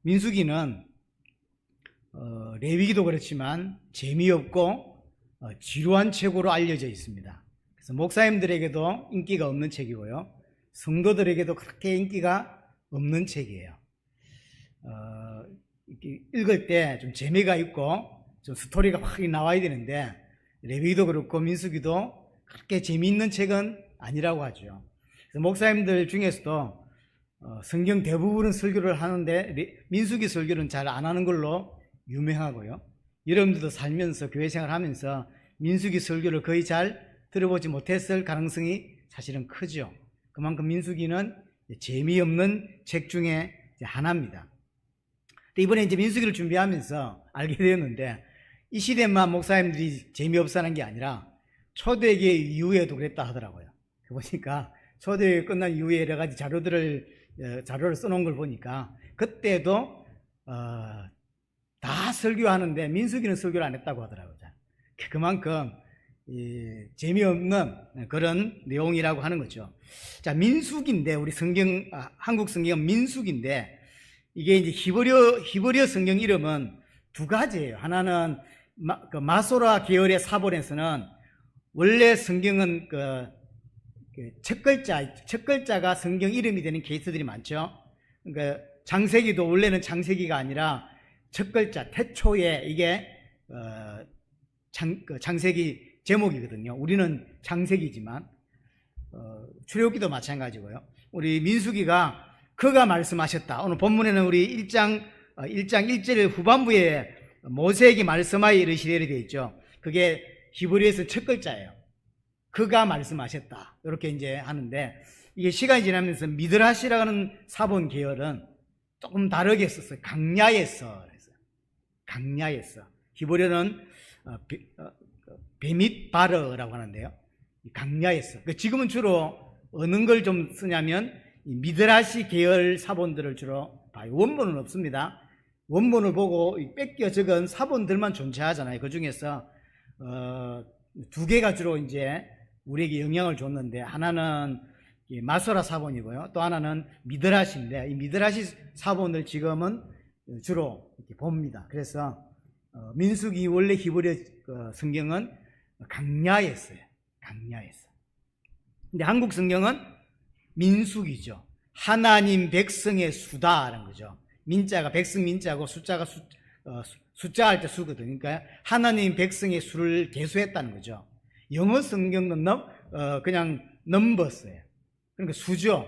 민수기는 레위기도 그렇지만 재미없고 지루한 책으로 알려져 있습니다. 그래서 목사님들에게도 인기가 없는 책이고요, 성도들에게도 그렇게 인기가 없는 책이에요. 읽을 때 좀 재미가 있고 좀 스토리가 확 나와야 되는데, 레위기도 그렇고 민수기도 그렇게 재미있는 책은 아니라고 하죠. 그래서 목사님들 중에서도 성경 대부분은 설교를 하는데 민수기 설교는 잘 안 하는 걸로 유명하고요, 여러분들도 살면서 교회 생활하면서 민수기 설교를 거의 잘 들어보지 못했을 가능성이 사실은 크죠. 그만큼 민수기는 재미없는 책 중에 하나입니다. 이번에 이제 민수기를 준비하면서 알게 되었는데, 이 시대만 목사님들이 재미없어 하는 게 아니라 초대교회 이후에도 그랬다 하더라고요. 보니까 초대교회 끝난 이후에 여러 가지 자료를 써놓은 걸 보니까 그때도 다 설교하는데 민수기는 설교를 안 했다고 하더라고요. 그만큼 재미없는 그런 내용이라고 하는 거죠. 자, 민수기인데, 우리 한국 성경은 민수기인데, 이게 이제 히브리어 성경 이름은 두 가지예요. 하나는 마소라 계열의 사본에서는 원래 성경은 첫 글자가 성경 이름이 되는 케이스들이 많죠. 그러니까 창세기도 원래는 창세기가 아니라 첫 글자 태초에 이게 창세기 제목이거든요. 우리는 창세기지만 출애굽기도 마찬가지고요. 우리 민수기가 그가 말씀하셨다. 오늘 본문에는 우리 1장 1절 후반부에 모세에게 말씀하여 이르시되 되어 있죠. 그게 히브리어에서 첫 글자예요. 그가 말씀하셨다, 이렇게 이제 하는데, 이게 시간이 지나면서 미드라시라고 하는 사본 계열은 조금 다르게 썼어요. 강야에서. 강야에서. 히브리어는 베밋바르라고 하는데요, 강야에서. 지금은 주로 어느 걸 좀 쓰냐면 미드라시 계열 사본들을 주로 봐요. 원본은 없습니다. 원본을 보고 뺏겨 적은 사본들만 존재하잖아요. 그 중에서 두 개가 주로 이제 우리에게 영향을 줬는데, 하나는 마소라 사본이고요, 또 하나는 미드라시인데, 이 미드라시 사본을 지금은 주로 이렇게 봅니다. 그래서 민수기 원래 히브리 성경은 강야였어요. 강야에서. 근데 한국 성경은 민수기죠. 하나님 백성의 수다라는 거죠. 민자가 백성 민자고 숫자가 숫자 할 때 수거든요. 그러니까 하나님 백성의 수를 계수했다는 거죠. 영어 성경은 그냥 넘버스예요. 그러니까 수죠.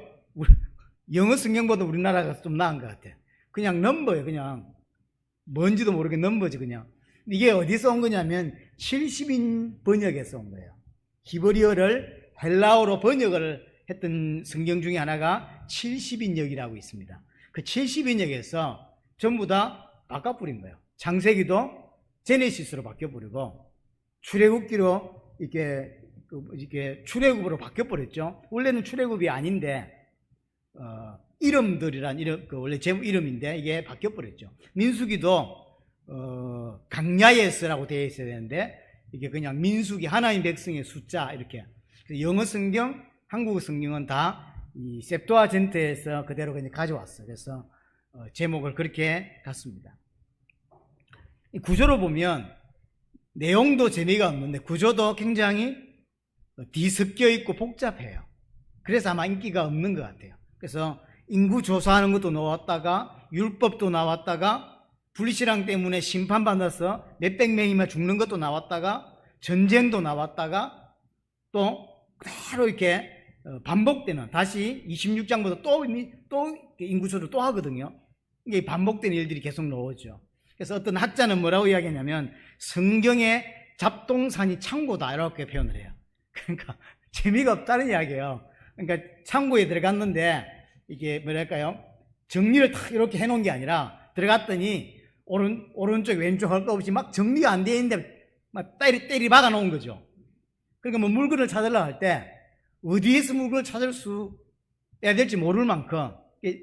영어 성경보다 우리나라가 좀 나은 것 같아요. 그냥 넘버예요. 그냥 뭔지도 모르게 넘버지 그냥. 이게 어디서 온 거냐면 70인 번역에서 온 거예요. 히브리어를 헬라어로 번역을 했던 성경 중에 하나가 70인역이라고 있습니다. 그 70인역에서 전부 다 바꿔버린 거예요. 창세기도 제네시스로 바뀌어버리고, 출애굽기로 이렇게 출애굽으로 바뀌어버렸죠. 원래는 출애굽이 아닌데, 이름들이란 원래 제목 이름인데 이게 바뀌어버렸죠. 민수기도 강야에서라고 되어 있어야 되는데, 이게 그냥 민수기, 하나님 백성의 숫자, 이렇게. 영어 성경, 한국 성경은 다 이 셉투아진트에서 그대로 그냥 가져왔어요. 그래서 제목을 그렇게 갔습니다. 이 구조로 보면 내용도 재미가 없는데 구조도 굉장히 뒤섞여 있고 복잡해요. 그래서 아마 인기가 없는 것 같아요. 그래서 인구 조사하는 것도 나왔다가, 율법도 나왔다가, 불신앙 때문에 심판받아서 몇백 명이면 죽는 것도 나왔다가, 전쟁도 나왔다가, 또 그대로 이렇게 반복되는, 다시 26장부터 또 인구조를 또 하거든요. 이게 반복되는 일들이 계속 나오죠. 그래서 어떤 학자는 뭐라고 이야기하냐면 성경의 잡동사니 창고다, 이렇게 표현을 해요. 그러니까 재미가 없다는 이야기예요. 그러니까 창고에 들어갔는데 이게 뭐랄까요, 정리를 탁 이렇게 해놓은 게 아니라 들어갔더니 오른쪽 왼쪽 할 거 없이 막 정리가 안 되어 있는데 막 때리 박아 놓은 거죠. 그러니까 뭐 물건을 찾으려고 할 때 어디에서 물건을 찾아야 될지 모를 만큼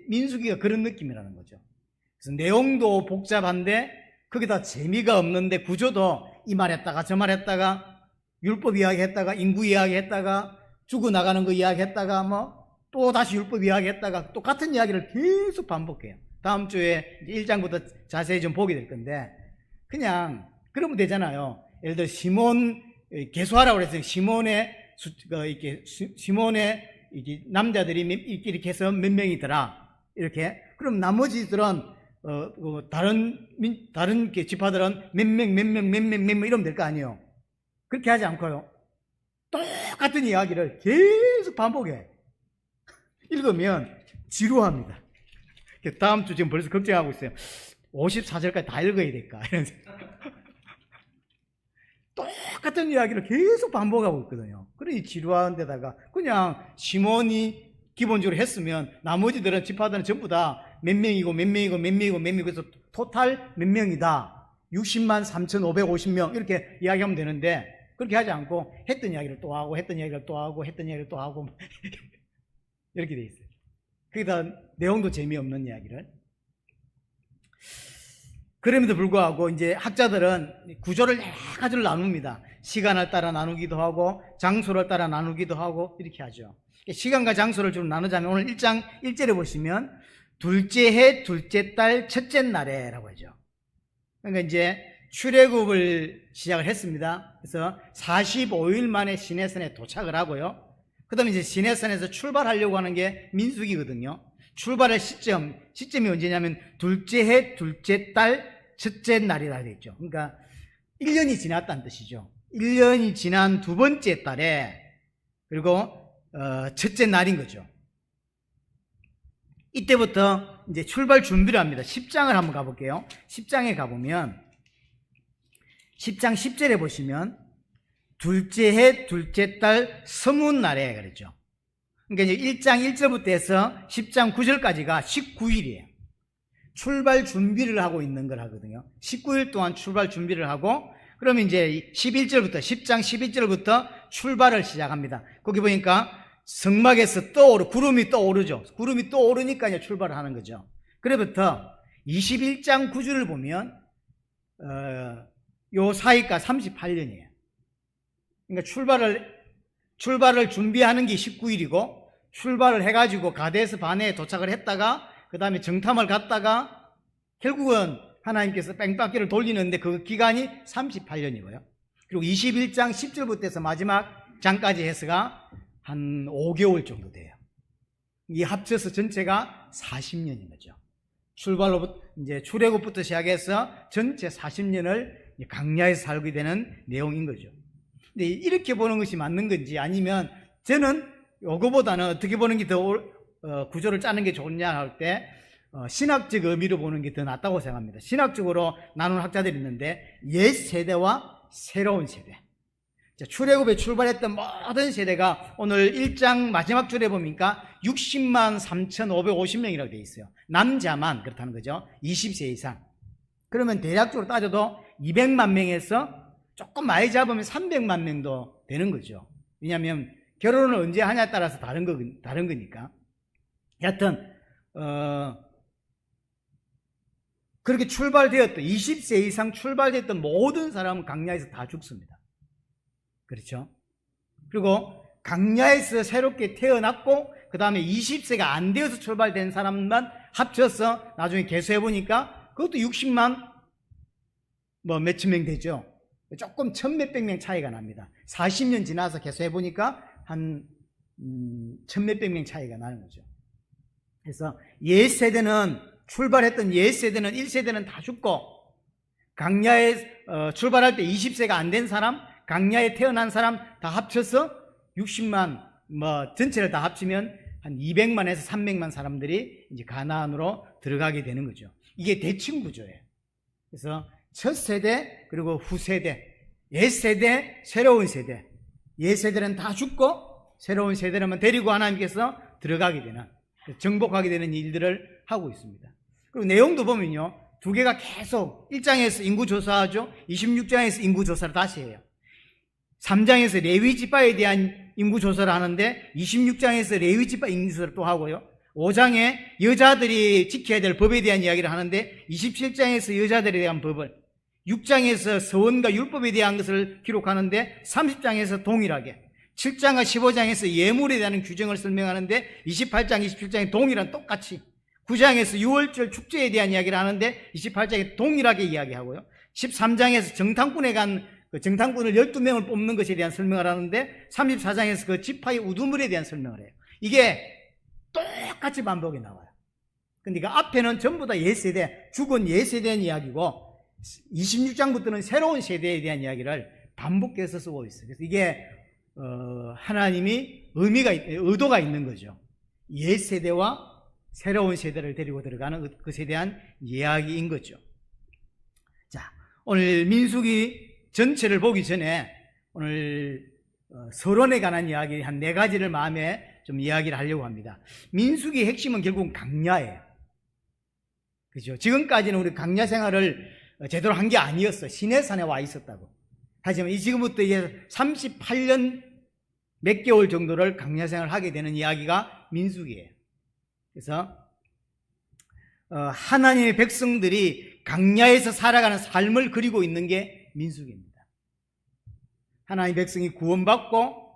민수기가 그런 느낌이라는 거죠. 그래서 내용도 복잡한데 거기다 재미가 없는데 구조도 이 말 했다가 저 말 했다가, 율법 이야기 했다가 인구 이야기 했다가, 죽어나가는 거 이야기 했다가, 뭐 또 다시 율법 이야기 했다가 똑같은 이야기를 계속 반복해요. 다음 주에 1장부터 자세히 좀 보게 될 건데, 그냥 그러면 되잖아요. 예를 들어 시몬 계수하라고 그랬어요. 시몬의 이게 남자들이 이렇게 해서 몇 명이더라. 이렇게. 그럼 나머지들은 다른 지파들은 몇 명 이러면 될 거 아니에요. 그렇게 하지 않고요. 똑같은 이야기를 계속 반복해. 읽으면 지루합니다. 다음 주 지금 벌써 걱정하고 있어요. 54절까지 다 읽어야 될까? 이런 똑같은 이야기를 계속 반복하고 있거든요. 그러니 지루한 데다가 그냥 시몬이 기본적으로 했으면 나머지들은 지파들은 전부 다 몇 명이고 그래서 토탈 몇 명이다. 60만 3,550명 이렇게 이야기하면 되는데 그렇게 하지 않고 했던 이야기를 또 하고 했던 이야기를 또 하고 했던 이야기를 또 하고 이렇게 돼 있어요. 거기다 내용도 재미없는 이야기를. 그럼에도 불구하고 이제 학자들은 구조를 여러 가지로 나눕니다. 시간을 따라 나누기도 하고 장소를 따라 나누기도 하고 이렇게 하죠. 시간과 장소를 주로 나누자면 오늘 1장 1절에 보시면 둘째 해 둘째 달 첫째 날에 라고 하죠. 그러니까 이제 출애굽을 시작을 했습니다. 그래서 45일 만에 시내산에 도착을 하고요. 그 다음에 이제 시내산에서 출발하려고 하는 게 민수기거든요. 출발의 시점이 언제냐면 둘째 해 둘째 달 첫째 날이라 되어 있죠. 그러니까 1년이 지났다는 뜻이죠. 1년이 지난 두 번째 달에 그리고 첫째 날인 거죠. 이때부터 이제 출발 준비를 합니다. 10장을 한번 가볼게요. 10장에 가보면 10장 10절에 보시면 둘째 해 둘째 달 서문날에 그랬죠. 그러니까 이제 1장 1절부터 해서 10장 9절까지가 19일이에요. 출발 준비를 하고 있는 걸 하거든요. 19일 동안 출발 준비를 하고 그러면 이제 11절부터 10장 11절부터 출발을 시작합니다. 거기 보니까 성막에서 구름이 떠오르죠. 구름이 떠오르니까 이제 출발을 하는 거죠. 그래부터 21장 9절을 보면 요 사이가 38년이에요. 그러니까 출발을 준비하는 게 19일이고 출발을 해가지고 가데스 바네에 도착을 했다가 그 다음에 정탐을 갔다가 결국은 하나님께서 뺑바퀴를 돌리는데 그 기간이 38년이고요. 그리고 21장 10절부터 해서 마지막 장까지 해서가 한 5개월 정도 돼요. 이 합쳐서 전체가 40년인 거죠. 이제 출애굽부터 시작해서 전체 40년을 광야에서 살게 되는 내용인 거죠. 근데 이렇게 보는 것이 맞는 건지 아니면 저는 요거보다는 어떻게 보는 게 더 구조를 짜는 게 좋냐 할 때 신학적 의미로 보는 게 더 낫다고 생각합니다. 신학적으로 나누는 학자들이 있는데 옛 세대와 새로운 세대. 출애굽에 출발했던 모든 세대가 오늘 1장 마지막 줄에 보니까 60만 3,550명이라고 되어 있어요. 남자만 그렇다는 거죠. 20세 이상. 그러면 대략적으로 따져도 200만 명에서 조금 많이 잡으면 300만 명도 되는 거죠. 왜냐하면 결혼을 언제 하냐에 따라서 다른 거니까. 여하튼 그렇게 출발되었던 20세 이상 출발됐던 모든 사람은 광야에서 다 죽습니다. 그렇죠? 그리고 광야에서 새롭게 태어났고 그 다음에 20세가 안 되어서 출발된 사람만 합쳐서 나중에 계수해 보니까 그것도 60만 몇천 명 되죠. 조금 1,000몇백 명 차이가 납니다. 40년 지나서 계수해 보니까 한 1,000몇백 명 차이가 나는 거죠. 그래서 옛 세대는 출발했던 옛 세대는 1세대는 다 죽고 광야에 출발할 때 20세가 안 된 사람, 광야에 태어난 사람 다 합쳐서 60만 전체를 다 합치면 한 200만에서 300만 사람들이 이제 가나안으로 들어가게 되는 거죠. 이게 대칭 구조예요. 그래서 첫 세대 그리고 후세대, 옛 세대, 새로운 세대. 옛 세대는 다 죽고 새로운 세대는 데리고 하나님께서 들어가게 되는, 정복하게 되는 일들을 하고 있습니다. 그리고 내용도 보면요, 두 개가 계속 1장에서 인구조사하죠. 26장에서 인구조사를 다시 해요. 3장에서 레위지파에 대한 인구조사를 하는데 26장에서 레위지파 인구조사를 또 하고요. 5장에 여자들이 지켜야 될 법에 대한 이야기를 하는데 27장에서 여자들에 대한 법을, 6장에서 서원과 율법에 대한 것을 기록하는데 30장에서 동일하게, 7장과 15장에서 예물에 대한 규정을 설명하는데 28장, 27장에 동일한 똑같이, 9장에서 유월절 축제에 대한 이야기를 하는데 28장에 동일하게 이야기하고요. 13장에서 정탐꾼에 간 그 정탐꾼을 12명을 뽑는 것에 대한 설명을 하는데 34장에서 그 지파의 우두물에 대한 설명을 해요. 이게 똑같이 반복이 나와요. 근데 그 앞에는 전부 다 옛세대, 죽은 옛세대에 대한 이야기고 26장부터는 새로운 세대에 대한 이야기를 반복해서 쓰고 있어요. 그래서 이게 하나님이 의도가 있는 거죠. 옛세대와 새로운 세대를 데리고 들어가는 그것에 대한 이야기인 거죠. 자, 오늘 민수기 전체를 보기 전에 오늘 서론에 관한 이야기 한 4가지를 마음에 좀 이야기를 하려고 합니다. 민수기의 핵심은 결국 강야예요. 그죠? 지금까지는 우리 강야 생활을 제대로 한 게 아니었어. 시내산에 와 있었다고. 하지만 지금부터 이제 38년 몇 개월 정도를 강야 생활을 하게 되는 이야기가 민수기예요. 그래서 하나님의 백성들이 강야에서 살아가는 삶을 그리고 있는 게 민수기입니다. 하나님의 백성이 구원받고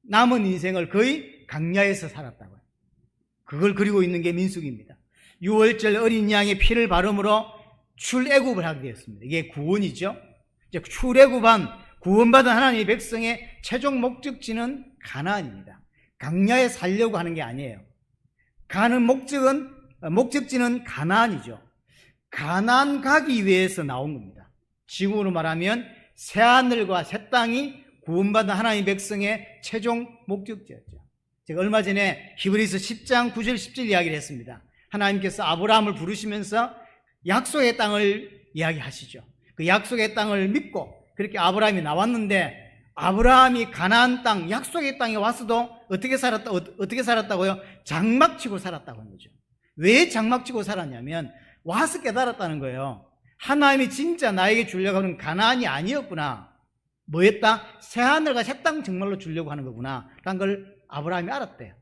남은 인생을 거의 강야에서 살았다고요. 그걸 그리고 있는 게 민수기입니다. 유월절 어린 양의 피를 바름으로 출애굽을 하게 되었습니다. 이게 구원이죠. 이제 출애굽한 구원받은 하나님의 백성의 최종 목적지는 가나안입니다. 강야에 살려고 하는 게 아니에요. 가는 목적지는 가나안이죠. 가나안 가기 위해서 나온 겁니다. 지금으로 말하면 새하늘과 새 땅이 구원받은 하나님의 백성의 최종 목적지였죠. 제가 얼마 전에 히브리서 10장 9절 10절 이야기를 했습니다. 하나님께서 아브라함을 부르시면서 약속의 땅을 이야기하시죠. 그 약속의 땅을 믿고 그렇게 아브라함이 나왔는데 아브라함이 가나안 땅, 약속의 땅에 와서도 어떻게 살았다고요? 장막치고 살았다고 하는 거죠. 왜 장막치고 살았냐면 와서 깨달았다는 거예요. 하나님이 진짜 나에게 주려고 하는 가나안이 아니었구나. 뭐였다? 새하늘과 새 땅 정말로 주려고 하는 거구나 라는 걸 아브라함이 알았대요.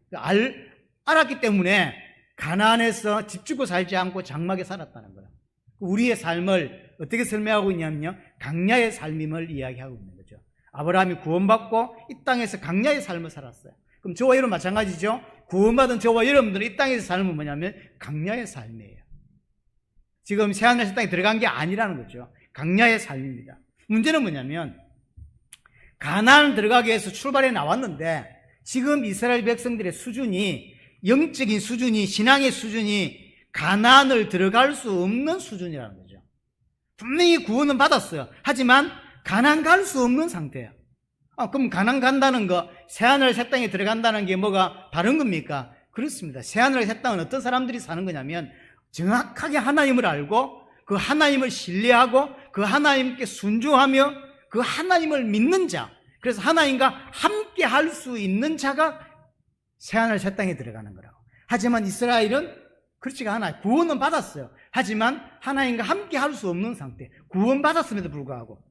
알았기 때문에 가나안에서 집 짓고 살지 않고 장막에 살았다는 거예요. 우리의 삶을 어떻게 설명하고 있냐면요, 강야의 삶임을 이야기하고 있는 거죠. 아브라함이 구원받고 이 땅에서 강야의 삶을 살았어요. 그럼 저와 여러분 마찬가지죠. 구원받은 저와 여러분들은 이 땅에서 삶은 뭐냐면 강야의 삶이에요. 지금 새하늘 새 땅에 들어간 게 아니라는 거죠. 강야의 삶입니다. 문제는 뭐냐면 가나안을 들어가기 위해서 출발해 나왔는데 지금 이스라엘 백성들의 수준이, 영적인 수준이, 신앙의 수준이 가나안을 들어갈 수 없는 수준이라는 거죠. 분명히 구원은 받았어요. 하지만 가나안 갈 수 없는 상태예요. 그럼 가나안 간다는 거, 새하늘 새 땅에 들어간다는 게 뭐가 다른 겁니까? 그렇습니다. 새하늘 새 땅은 어떤 사람들이 사는 거냐면 정확하게 하나님을 알고 그 하나님을 신뢰하고 그 하나님께 순종하며 그 하나님을 믿는 자, 그래서 하나님과 함께 할 수 있는 자가 새하늘 새 땅에 들어가는 거라고. 하지만 이스라엘은 그렇지가 않아요. 구원은 받았어요. 하지만 하나님과 함께 할 수 없는 상태. 구원 받았음에도 불구하고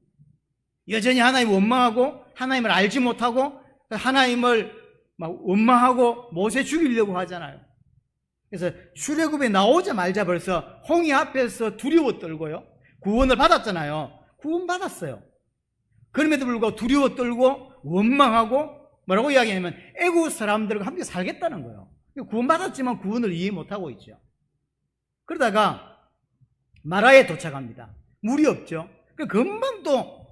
여전히 하나님을 원망하고 하나님을 알지 못하고 하나님을 막 원망하고 모세 죽이려고 하잖아요. 그래서 출애굽에 나오자마자 벌써 홍해 앞에서 두려워 떨고요. 구원을 받았잖아요. 구원 받았어요. 그럼에도 불구하고 두려워 떨고 원망하고 뭐라고 이야기하냐면 애국 사람들과 함께 살겠다는 거예요. 구원 받았지만 구원을 이해 못하고 있죠. 그러다가 마라에 도착합니다. 물이 없죠. 금방 또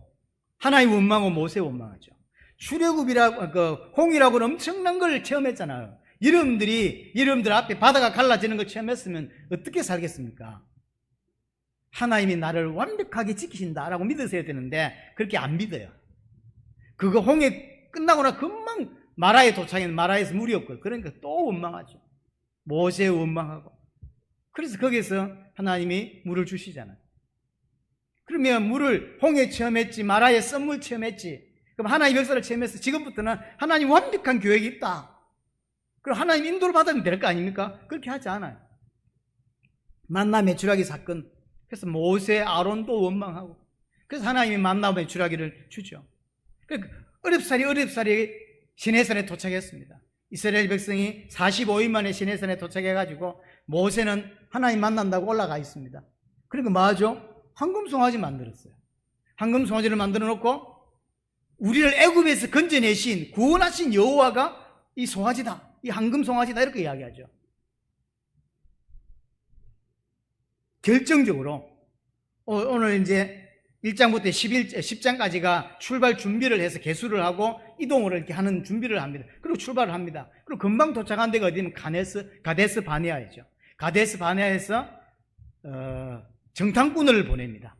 하나님 원망하고 모세 원망하죠. 출애굽이라고 홍이라고는 엄청난 걸 체험했잖아요. 여러분들 앞에 바다가 갈라지는 걸 체험했으면 어떻게 살겠습니까? 하나님이 나를 완벽하게 지키신다라고 믿으셔야 되는데 그렇게 안 믿어요. 그거 홍해 끝나고 나 금방 마라에 도착했는데 마라에서 물이 없고 그러니까 또 원망하죠. 모세 원망하고. 그래서 거기서 하나님이 물을 주시잖아요. 그러면 물을 홍해 체험했지, 마라에 썸물 체험했지. 그럼 하나님 역사를 체험해서 지금부터는 하나님 완벽한 계획이 있다. 그럼 하나님 인도를 받으면 될 거 아닙니까? 그렇게 하지 않아요. 만나 메추라기 사건. 그래서 모세, 아론도 원망하고. 그래서 하나님이 만나 메추라기를 주죠. 어렵사리 시내산에 도착했습니다. 이스라엘 백성이 45일 만에 시내산에 도착해가지고 모세는 하나님 만난다고 올라가 있습니다. 그러니까 뭐하죠? 황금송아지 만들었어요. 황금송아지를 만들어 놓고 우리를 애굽에서 건져내신 구원하신 여호와가 이 송아지다, 이 황금송아지다 이렇게 이야기하죠. 결정적으로 오늘 이제 1장부터 10장까지가 출발 준비를 해서 개수를 하고 이동을 이렇게 하는 준비를 합니다. 그리고 출발을 합니다. 그리고 금방 도착한 데가 어디냐면 가데스 바네아이죠. 가데스 바네아에서 정탐꾼을 보냅니다.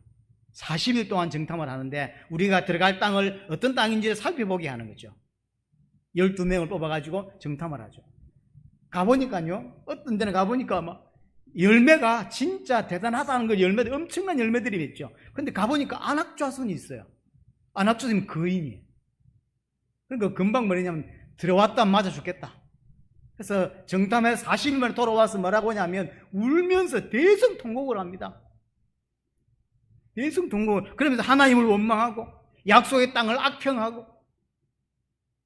40일 동안 정탐을 하는데 우리가 들어갈 땅을 어떤 땅인지를 살펴보게 하는 거죠. 12명을 뽑아가지고 정탐을 하죠. 가보니까요, 어떤 데는 가보니까 막 열매가 진짜 대단하다는 걸 열매들, 엄청난 열매들이 있죠. 근데 가보니까 안압좌손이 있어요. 안압좌손이면 거인이에요. 그러니까 금방 뭐냐면 들어왔다 맞아 죽겠다. 그래서 정탐해서 40일 만에 돌아와서 뭐라고 하냐면 울면서 대성통곡을 합니다. 대성통곡을. 그러면서 하나님을 원망하고 약속의 땅을 악평하고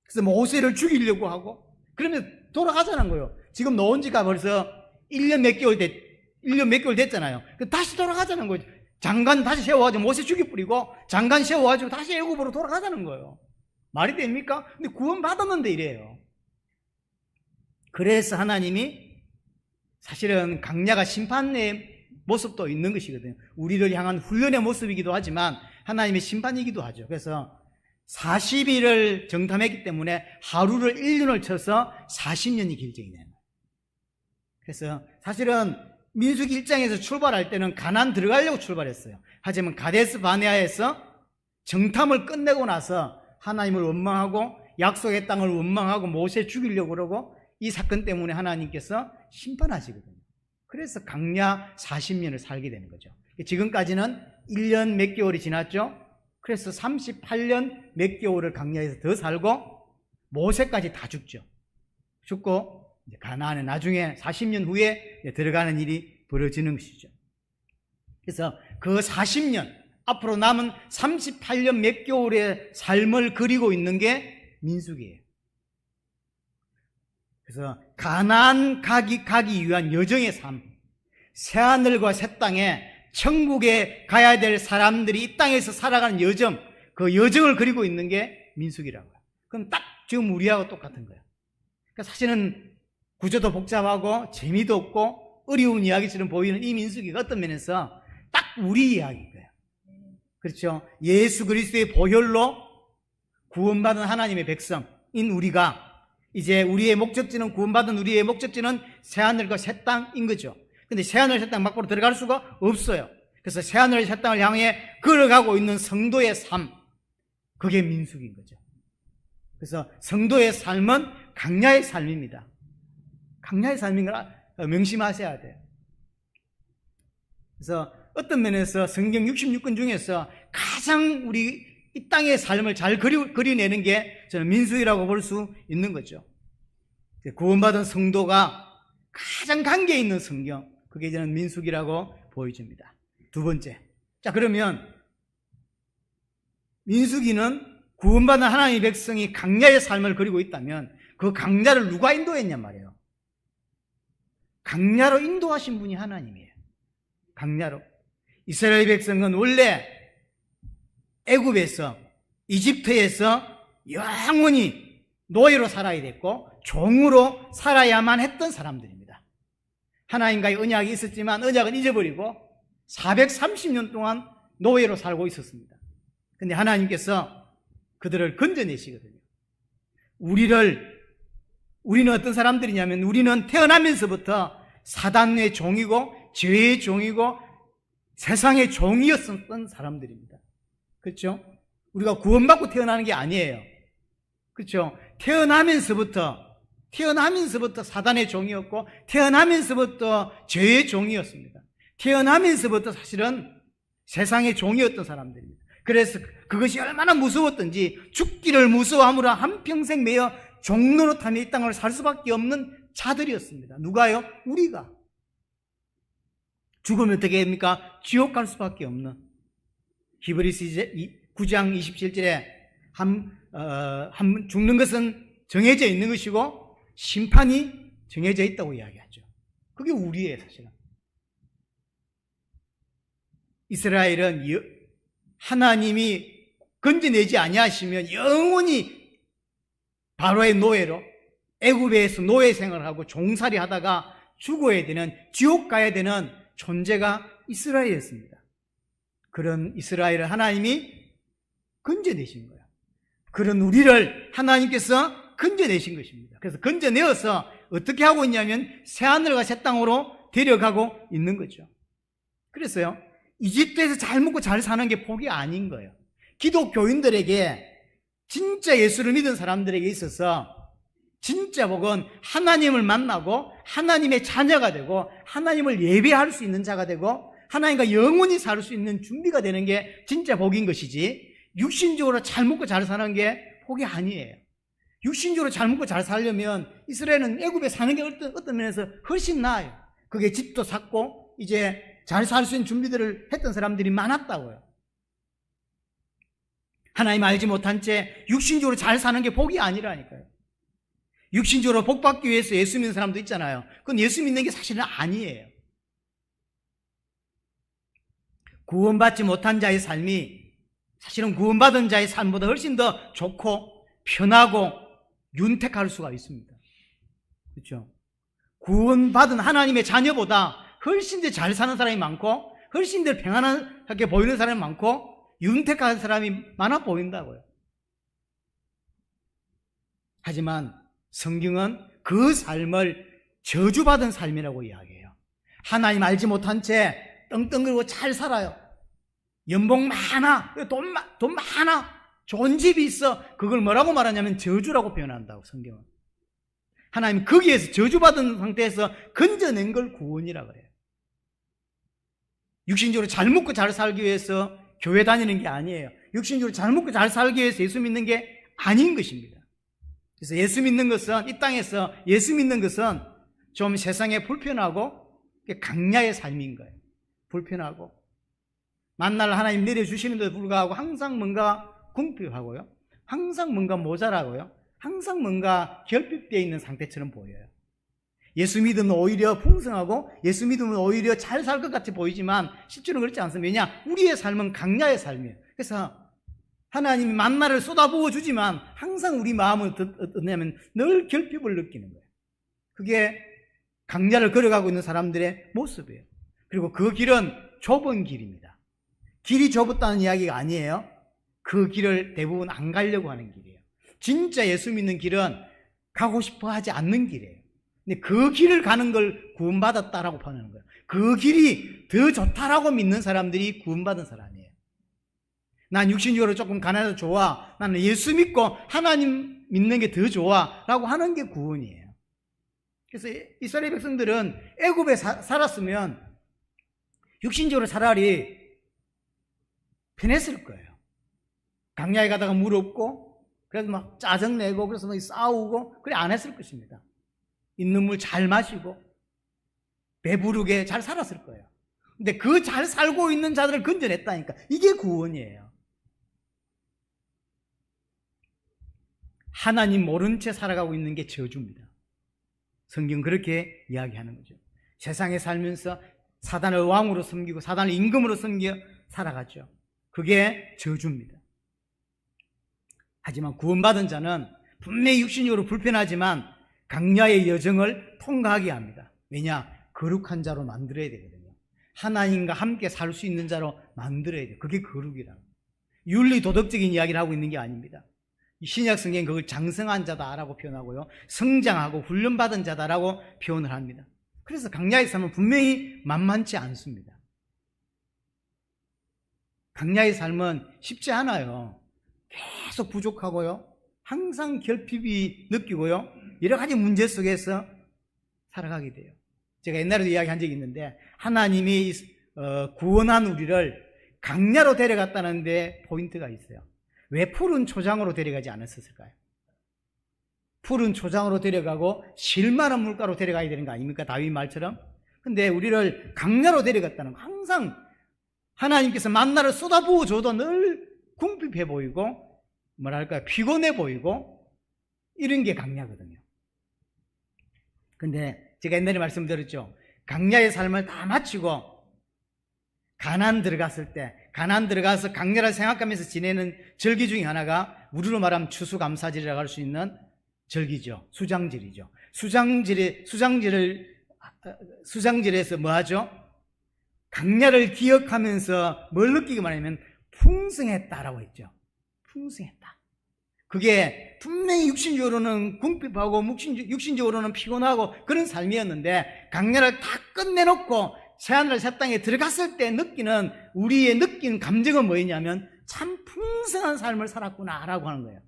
그래서 모세를 죽이려고 하고 그러면서 돌아가자는 거예요. 지금 놓은 지가 벌써 1년 몇 개월 됐잖아요. 다시 돌아가자는 거죠. 장관 다시 세워가지고 모세 죽여버리고 장관 세워가지고 다시 애굽으로 돌아가자는 거예요. 말이 됩니까? 근데 구원 받았는데 이래요. 그래서 하나님이 사실은 강야가 심판의 모습도 있는 것이거든요. 우리를 향한 훈련의 모습이기도 하지만 하나님의 심판이기도 하죠. 그래서 40일을 정탐했기 때문에 하루를 1년을 쳐서 40년이 결정이 되는 거예요. 그래서 사실은 민수기 1장에서 출발할 때는 가나안 들어가려고 출발했어요. 하지만 가데스 바네아에서 정탐을 끝내고 나서 하나님을 원망하고 약속의 땅을 원망하고 모세 죽이려고 그러고 이 사건 때문에 하나님께서 심판하시거든요. 그래서 강야 40년을 살게 되는 거죠. 지금까지는 1년 몇 개월이 지났죠. 그래서 38년 몇 개월을 강야에서 더 살고 모세까지 다 죽고 가나안에 나중에 40년 후에 들어가는 일이 벌어지는 것이죠. 그래서 그 40년 앞으로 남은 38년 몇 개월의 삶을 그리고 있는 게 민수기예요. 그래서 가나안 가기 위한 여정의 삶, 새하늘과 새 땅에 천국에 가야 될 사람들이 이 땅에서 살아가는 여정, 그 여정을 그리고 있는 게 민수기라고요. 그럼 딱 지금 우리하고 똑같은 거예요. 그러니까 사실은 구조도 복잡하고 재미도 없고 어려운 이야기처럼 보이는 이 민수기가 어떤 면에서 딱 우리 이야기인 거예요. 그렇죠? 예수 그리스도의 보혈로 구원받은 하나님의 백성인 우리가 이제 우리의 목적지는 구원받은 우리의 목적지는 새하늘과 새 땅인 거죠. 근데 새하늘 새 땅 밖으로 들어갈 수가 없어요. 그래서 새하늘 새 땅을 향해 걸어가고 있는 성도의 삶, 그게 민수기인 거죠. 그래서 성도의 삶은 강야의 삶입니다. 강야의 삶인 걸 명심하셔야 돼요. 그래서 어떤 면에서 성경 66권 중에서 가장 우리 이 땅의 삶을 잘 그려내는 게 저는 민수기라고 볼 수 있는 거죠. 구원받은 성도가 가장 관계 있는 성경, 그게 저는 민수기라고 보여집니다. 두 번째. 자, 그러면 민수기는 구원받은 하나님의 백성이 강야의 삶을 그리고 있다면 그 강야를 누가 인도했냔 말이에요. 강야로 인도하신 분이 하나님이에요. 강야로. 이스라엘 백성은 원래 애굽에서, 이집트에서 영원히 노예로 살아야 됐고 종으로 살아야만 했던 사람들입니다. 하나님과의 언약이 있었지만 언약은 잊어버리고 430년 동안 노예로 살고 있었습니다. 그런데 하나님께서 그들을 건져내시거든요. 우리는 어떤 사람들이냐면 우리는 태어나면서부터 사단의 종이고 죄의 종이고 세상의 종이었던 사람들입니다. 그렇죠? 우리가 구원받고 태어나는 게 아니에요. 그렇죠? 태어나면서부터 사단의 종이었고 태어나면서부터 죄의 종이었습니다. 태어나면서부터 사실은 세상의 종이었던 사람들입니다. 그래서 그것이 얼마나 무서웠던지 죽기를 무서워하므로 한평생 매여 종노릇하며 이 땅을 살 수밖에 없는 자들이었습니다. 누가요? 우리가. 죽으면 어떻게 됩니까? 지옥 갈 수밖에 없는. 히브리서 9장 27절에 죽는 것은 정해져 있는 것이고 심판이 정해져 있다고 이야기하죠. 그게 우리예요, 사실은. 이스라엘은 하나님이 건져내지 아니하시면 영원히 바로의 노예로 애굽에서 노예 생활을 하고 종살이 하다가 죽어야 되는, 지옥 가야 되는 존재가 이스라엘이었습니다. 그런 이스라엘을 하나님이 건져내신 거예요. 그런 우리를 하나님께서 건져내신 것입니다. 그래서 건져내어서 어떻게 하고 있냐면 새하늘과 새 땅으로 데려가고 있는 거죠. 그래서요, 이집트에서 잘 먹고 잘 사는 게 복이 아닌 거예요. 기독교인들에게, 진짜 예수를 믿은 사람들에게 있어서 진짜 복은 하나님을 만나고 하나님의 자녀가 되고 하나님을 예배할 수 있는 자가 되고 하나님과 영원히 살 수 있는 준비가 되는 게 진짜 복인 것이지, 육신적으로 잘 먹고 잘 사는 게 복이 아니에요. 육신적으로 잘 먹고 잘 살려면 이스라엘은 애굽에 사는 게 어떤 면에서 훨씬 나아요. 그게 집도 샀고 이제 잘 살 수 있는 준비들을 했던 사람들이 많았다고요. 하나님 알지 못한 채 육신적으로 잘 사는 게 복이 아니라니까요. 육신적으로 복 받기 위해서 예수 믿는 사람도 있잖아요. 그건 예수 믿는 게 사실은 아니에요. 구원받지 못한 자의 삶이 사실은 구원받은 자의 삶보다 훨씬 더 좋고 편하고 윤택할 수가 있습니다. 그렇죠? 구원받은 하나님의 자녀보다 훨씬 더 잘 사는 사람이 많고 훨씬 더 평안하게 보이는 사람이 많고 윤택한 사람이 많아 보인다고요. 하지만 성경은 그 삶을 저주받은 삶이라고 이야기해요. 하나님 알지 못한 채 떵떵거리고 잘 살아요. 연봉 많아, 돈 많아, 좋은 집이 있어. 그걸 뭐라고 말하냐면 저주라고 표현한다고, 성경은. 하나님 거기에서 저주받은 상태에서 건져낸 걸 구원이라고 해요. 육신적으로 잘 먹고 잘 살기 위해서 교회 다니는 게 아니에요. 육신적으로 잘 먹고 잘 살기 위해서 예수 믿는 게 아닌 것입니다. 그래서 예수 믿는 것은, 이 땅에서 예수 믿는 것은 좀 세상에 불편하고 강야의 삶인 거예요. 불편하고 만날 하나님 내려주시는데도 불구하고 항상 뭔가 궁핍하고요, 항상 뭔가 모자라고요, 항상 뭔가 결핍되어 있는 상태처럼 보여요. 예수 믿으면 오히려 풍성하고 예수 믿으면 오히려 잘 살 것 같이 보이지만 실제로는 그렇지 않습니다. 왜냐? 우리의 삶은 강야의 삶이에요. 그래서 하나님이 만나를 쏟아부어 주지만 항상 우리 마음은 어떠냐면 늘 결핍을 느끼는 거예요. 그게 강야를 걸어가고 있는 사람들의 모습이에요. 그리고 그 길은 좁은 길입니다. 길이 좁았다는 이야기가 아니에요. 그 길을 대부분 안 가려고 하는 길이에요. 진짜 예수 믿는 길은 가고 싶어 하지 않는 길이에요. 근데 그 길을 가는 걸 구원받았다라고 표현하는 거예요. 그 길이 더 좋다라고 믿는 사람들이 구원받은 사람이에요. 난 육신적으로 조금 가난해도 좋아, 나는 예수 믿고 하나님 믿는 게 더 좋아 라고 하는 게 구원이에요. 그래서 이스라엘 백성들은 애굽에 살았으면 육신적으로 차라리 편했을 거예요. 강야에 가다가 물 없고 그래서 막 짜증내고 그래서 막 싸우고 그래 안 했을 것입니다. 있는 물 잘 마시고 배부르게 잘 살았을 거예요. 근데 그 잘 살고 있는 자들을 건져냈다니까. 이게 구원이에요. 하나님 모른 채 살아가고 있는 게 저주입니다. 성경 그렇게 이야기하는 거죠. 세상에 살면서 사단을 왕으로 섬기고 사단을 임금으로 섬겨 살아가죠. 그게 저주입니다. 하지만 구원받은 자는 분명히 육신적으로 불편하지만 강야의 여정을 통과하게 합니다. 왜냐? 거룩한 자로 만들어야 되거든요. 하나님과 함께 살 수 있는 자로 만들어야 돼요. 그게 거룩이라고. 윤리 도덕적인 이야기를 하고 있는 게 아닙니다. 신약 성경은 그걸 장성한 자다라고 표현하고요, 성장하고 훈련받은 자다라고 표현을 합니다. 그래서 강야의 삶은 분명히 만만치 않습니다. 강야의 삶은 쉽지 않아요. 계속 부족하고요, 항상 결핍이 느끼고요, 여러 가지 문제 속에서 살아가게 돼요. 제가 옛날에도 이야기한 적이 있는데 하나님이 구원한 우리를 강야로 데려갔다는 데 포인트가 있어요. 왜 푸른 초장으로 데려가지 않았을까요? 푸른 초장으로 데려가고 실만한 물가로 데려가야 되는 거 아닙니까? 다윗 말처럼. 근데 우리를 강야로 데려갔다는 거, 항상 하나님께서 만나를 쏟아부어 줘도 늘 궁핍해 보이고 뭐랄까 피곤해 보이고 이런 게 강야거든요. 근데 제가 옛날에 말씀드렸죠. 강야의 삶을 다 마치고 가나안 들어갔을 때, 가나안 들어가서 강야를 생각하면서 지내는 절기 중에 하나가 우리로 말하면 추수감사절이라고 할 수 있는 절기죠. 수장절이죠. 수장절에서 뭐 하죠? 강야를 기억하면서 뭘 느끼기만 하면 풍성했다라고 했죠. 풍성했다. 그게 분명히 육신적으로는 궁핍하고 육신적으로는 피곤하고 그런 삶이었는데 강야를 다 끝내놓고 새하늘 새 땅에 들어갔을 때 느끼는 우리의 느낀 감정은 뭐였냐면 참 풍성한 삶을 살았구나라고 하는 거예요.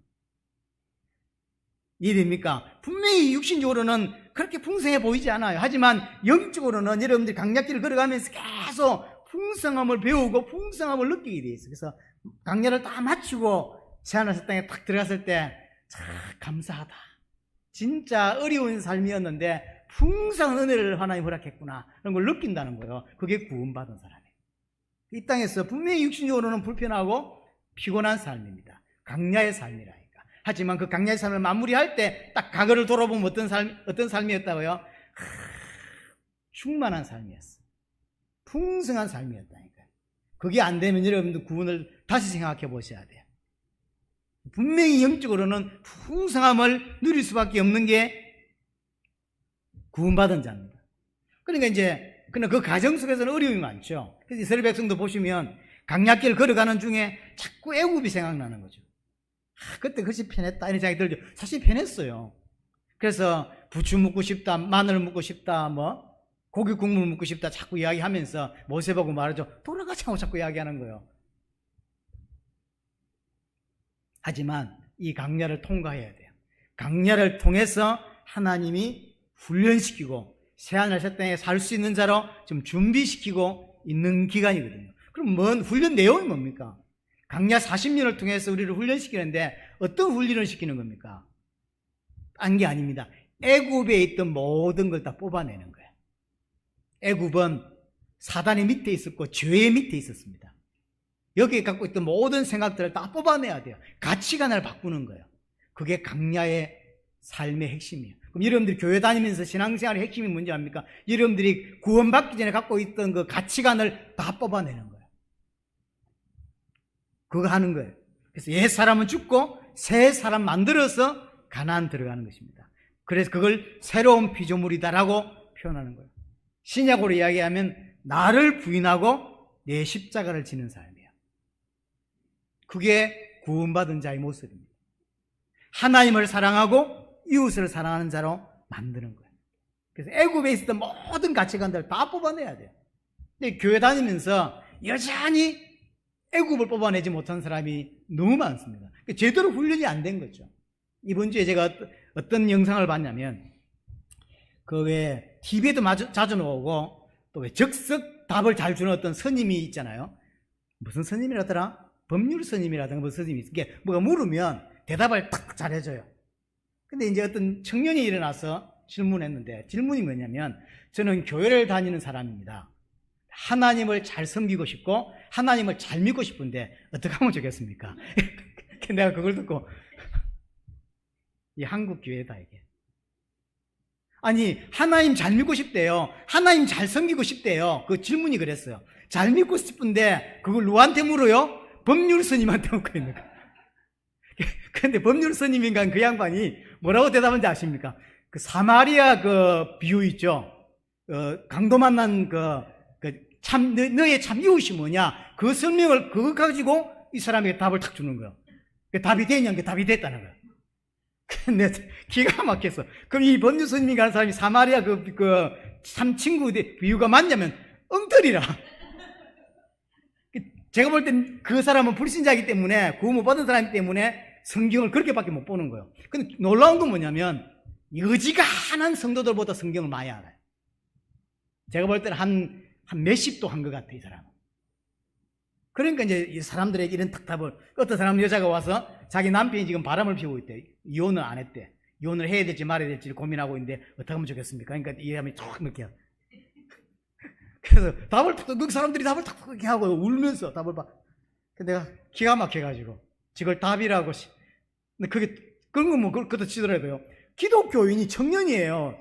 이해됩니까? 분명히 육신적으로는 그렇게 풍성해 보이지 않아요. 하지만 영적으로는 여러분들이 강약길을 걸어가면서 계속 풍성함을 배우고 풍성함을 느끼게 돼 있어요. 그래서 강야를 다 마치고 새하늘 새 땅에 딱 들어갔을 때 참 감사하다. 진짜 어려운 삶이었는데 풍성한 은혜를 하나님 허락했구나. 그런 걸 느낀다는 거예요. 그게 구원받은 사람이에요. 이 땅에서 분명히 육신적으로는 불편하고 피곤한 삶입니다. 강야의 삶이라니까. 하지만 그 강야의 삶을 마무리할 때 딱 과거를 돌아보면 어떤 삶이었다고요? 충만한 삶이었어요. 풍성한 삶이었다니까요. 그게 안 되면 여러분들 구원을 다시 생각해 보셔야 돼요. 분명히 영적으로는 풍성함을 누릴 수밖에 없는 게 구원받은 자입니다. 그러니까 이제 그 가정 속에서는 어려움이 많죠. 그래서 이스라엘 백성도 보시면 강약길 걸어가는 중에 자꾸 애굽이 생각나는 거죠. 그때 그것이 편했다 이런 생각이 들죠. 사실 편했어요. 그래서 부추 먹고 싶다, 마늘 먹고 싶다, 뭐 고기 국물 먹고 싶다 자꾸 이야기하면서 모세보고 말하죠. 돌아가자고 자꾸 이야기하는 거예요. 하지만 이 강야를 통과해야 돼요. 강야를 통해서 하나님이 훈련시키고 새하늘 새 땅에 살 수 있는 자로 좀 준비시키고 있는 기간이거든요. 그럼 훈련 내용이 뭡니까? 강야 40년을 통해서 우리를 훈련시키는데 어떤 훈련을 시키는 겁니까? 딴 게 아닙니다. 애굽에 있던 모든 걸 다 뽑아내는 거예요. 애굽은 사단의 밑에 있었고 죄의 밑에 있었습니다. 여기에 갖고 있던 모든 생각들을 다 뽑아내야 돼요. 가치관을 바꾸는 거예요. 그게 강야의 삶의 핵심이에요. 그럼 여러분들이 교회 다니면서 신앙생활의 핵심이 뭔지 압니까? 여러분들이 구원받기 전에 갖고 있던 그 가치관을 다 뽑아내는 거예요. 그거 하는 거예요. 그래서 옛 사람은 죽고 새 사람 만들어서 가나안 들어가는 것입니다. 그래서 그걸 새로운 피조물이다라고 표현하는 거예요. 신약으로 이야기하면 나를 부인하고 내 십자가를 지는 삶이에요. 그게 구원받은 자의 모습입니다. 하나님을 사랑하고 이웃을 사랑하는 자로 만드는 거예요. 그래서 애굽에 있었던 모든 가치관들을 다 뽑아내야 돼요. 근데 교회 다니면서 여전히 애굽을 뽑아내지 못한 사람이 너무 많습니다. 제대로 훈련이 안 된 거죠. 이번 주에 제가 어떤 영상을 봤냐면 그 왜 TV에도 자주 나오고 또 왜 적석 답을 잘 주는 어떤 스님이 있잖아요. 무슨 스님이라더라? 법률 스님이라든가 무슨 스님이 있으니까 뭐가 물으면 대답을 딱 잘해줘요. 근데 이제 어떤 청년이 일어나서 질문했는데 질문이 뭐냐면 저는 교회를 다니는 사람입니다. 하나님을 잘 섬기고 싶고 하나님을 잘 믿고 싶은데 어떻게 하면 좋겠습니까? 내가 그걸 듣고 이 한국 교회다 이게. 아니 하나님 잘 믿고 싶대요. 하나님 잘 섬기고 싶대요. 그 질문이 그랬어요. 잘 믿고 싶은데 그걸 누구한테 물어요? 법률 스님한테 묻고 있는 거예요. 그런데 법률 스님인가 그 양반이 뭐라고 대답한지 아십니까? 그 사마리아 그 비유 있죠. 강도 만난 너의 참 이웃이 뭐냐? 그 설명을 그거 가지고 이 사람에게 답을 탁 주는 거예요. 그 답이 됐냐? 그 답이 됐다는 거예요. 근데 기가 막혔어. 그럼 이 법률 스님인가 하는 사람이 사마리아 참 친구 비유가 맞냐면 엉터리라. 제가 볼 땐 그 사람은 불신자이기 때문에 구원 못 받은 사람이기 때문에 성경을 그렇게밖에 못 보는 거예요. 근데 놀라운 건 뭐냐면 어지간한 성도들보다 성경을 많이 알아요. 제가 볼 때는 한 몇십도 한 것 같아요, 이 사람은. 그러니까 이제 이 사람들에게 이런 답을 어떤 사람 여자가 와서 자기 남편이 지금 바람을 피우고 있대. 이혼을 안 했대. 이혼을 해야 될지 말아야 될지 고민하고 있는데 어떻게 하면 좋겠습니까? 그러니까 이 사람이 툭 이렇게 그래서 그 사람들이 답을 탁 이렇게 하고 울면서 답을 봐. 내가 기가 막혀가지고 지금 답이라고. 근데 그게 그런 건 그것도 치더라도요. 기독교인이 청년이에요.